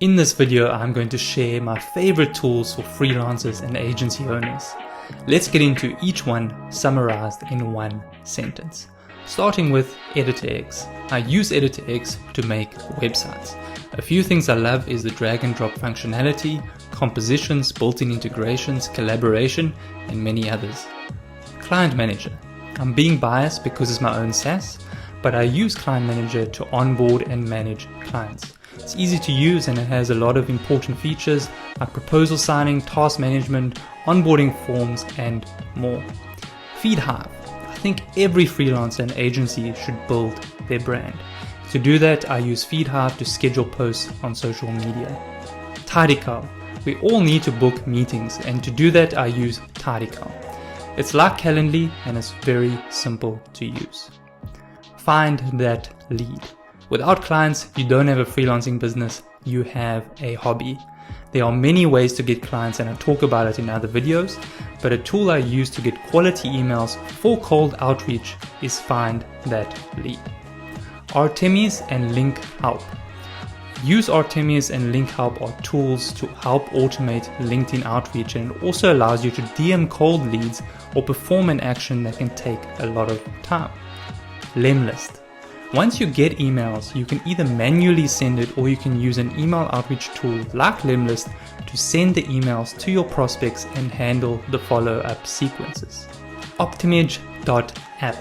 In this video, I'm going to share my favorite tools for freelancers and agency owners. Let's get into each one summarized in one sentence. Starting with EditorX. I use EditorX to make websites. A few things I love is the drag and drop functionality, compositions, built-in integrations, collaboration, and many others. Client Manager. I'm being biased because it's my own SaaS, but I use Client Manager to onboard and manage clients. It's easy to use and it has a lot of important features like proposal signing, task management, onboarding forms, and more. FeedHive. I think every freelancer and agency should build their brand. To do that, I use FeedHive to schedule posts on social media. Tidycal. We all need to book meetings, and to do that, I use Tidycal. It's like Calendly and it's very simple to use. Find that lead. Without clients, you don't have a freelancing business, you have a hobby. There are many ways to get clients and I talk about it in other videos, but a tool I use to get quality emails for cold outreach is Find That Lead. Artemis and Link Help. Use Artemis and Link Help are tools to help automate LinkedIn outreach, and it also allows you to DM cold leads or perform an action that can take a lot of time. Lemlist. Once you get emails, you can either manually send it or you can use an email outreach tool like Lemlist to send the emails to your prospects and handle the follow-up sequences. Optimage.app.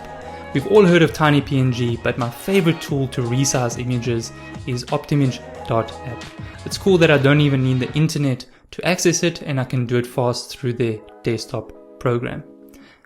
We've all heard of TinyPNG, but my favorite tool to resize images is Optimage.app. It's cool that I don't even need the internet to access it and I can do it fast through their desktop program.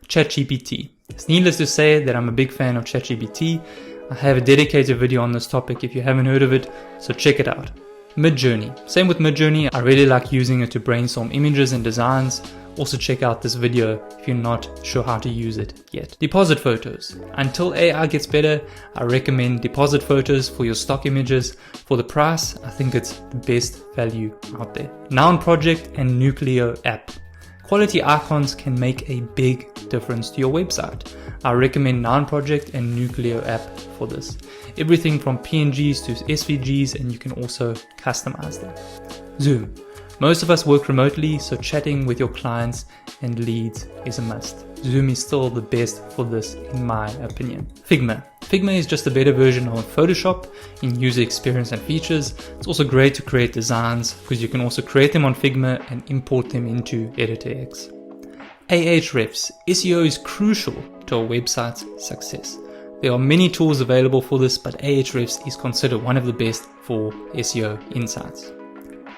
ChatGPT. It's needless to say that I'm a big fan of ChatGPT. I have a dedicated video on this topic if you haven't heard of it, so check it out. Midjourney. Same with Midjourney, I really like using it to brainstorm images and designs. Also check out this video if you're not sure how to use it yet. Deposit Photos. Until AI gets better, I recommend Deposit Photos for your stock images. For the price, I think it's the best value out there. Noun Project and Nucleo app. Quality icons can make a big difference to your website. I recommend Noun Project and Nucleo app for this. Everything from PNGs to SVGs, and you can also customize them. Zoom. Most of us work remotely, so chatting with your clients and leads is a must. Zoom is still the best for this in my opinion. Figma. Figma is just a better version of Photoshop in user experience and features. It's also great to create designs because you can also create them on Figma and import them into EditorX. Ahrefs. SEO is crucial to a website's success. There are many tools available for this, but Ahrefs is considered one of the best for SEO insights.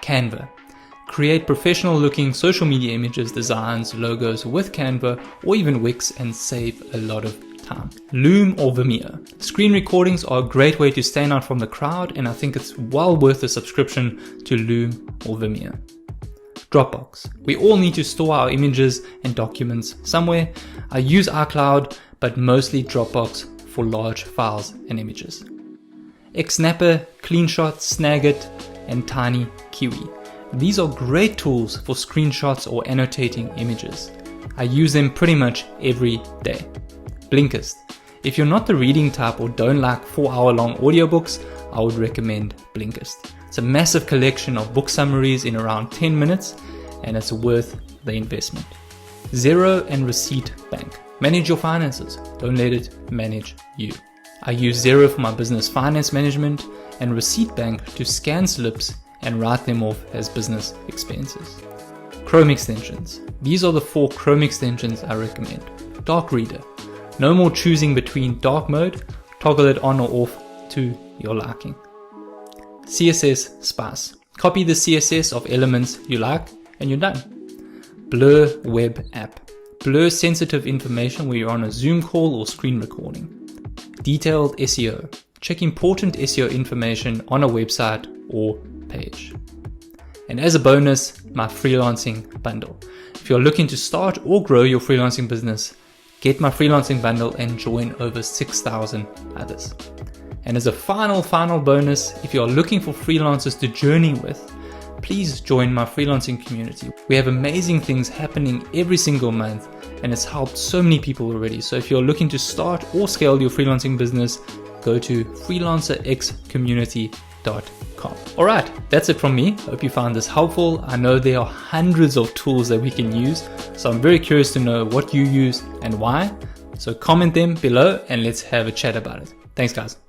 Canva. Create professional looking social media images, designs, logos with Canva or even Wix and save a lot of time. Loom or Vimeo. Screen recordings are a great way to stand out from the crowd, and I think it's well worth a subscription to Loom or Vimeo. Dropbox. We all need to store our images and documents somewhere. I use iCloud, but mostly Dropbox for large files and images. Xsnapper, CleanShot, Snagit, and Tiny Kiwi. These are great tools for screenshots or annotating images. I use them pretty much every day. Blinkist. If you're not the reading type or don't like 4-hour-long audiobooks, I would recommend Blinkist. It's a massive collection of book summaries in around 10 minutes and it's worth the investment. Xero and Receipt Bank. Manage your finances. Don't let it manage you. I use Xero for my business finance management and Receipt Bank to scan slips and write them off as business expenses. Chrome extensions. These are the 4 Chrome extensions I recommend. Dark Reader. No more choosing between dark mode, toggle it on or off to your liking. CSS Spice. Copy the CSS of elements you like and you're done. Blur Web App. Blur sensitive information where you're on a Zoom call or screen recording. Detailed SEO. Check important SEO information on a website or page. And as a bonus, my freelancing bundle. If you're looking to start or grow your freelancing business, get my freelancing bundle and join over 6,000 others. And as a final bonus, if you're looking for freelancers to journey with, please join my freelancing community. We have amazing things happening every single month and it's helped so many people already. So if you're looking to start or scale your freelancing business, go to freelancerxcommunity.com. All right, that's it from me. Hope you found this helpful. I know there are hundreds of tools that we can use, so I'm very curious to know what you use and why. So comment them below and let's have a chat about it. Thanks guys.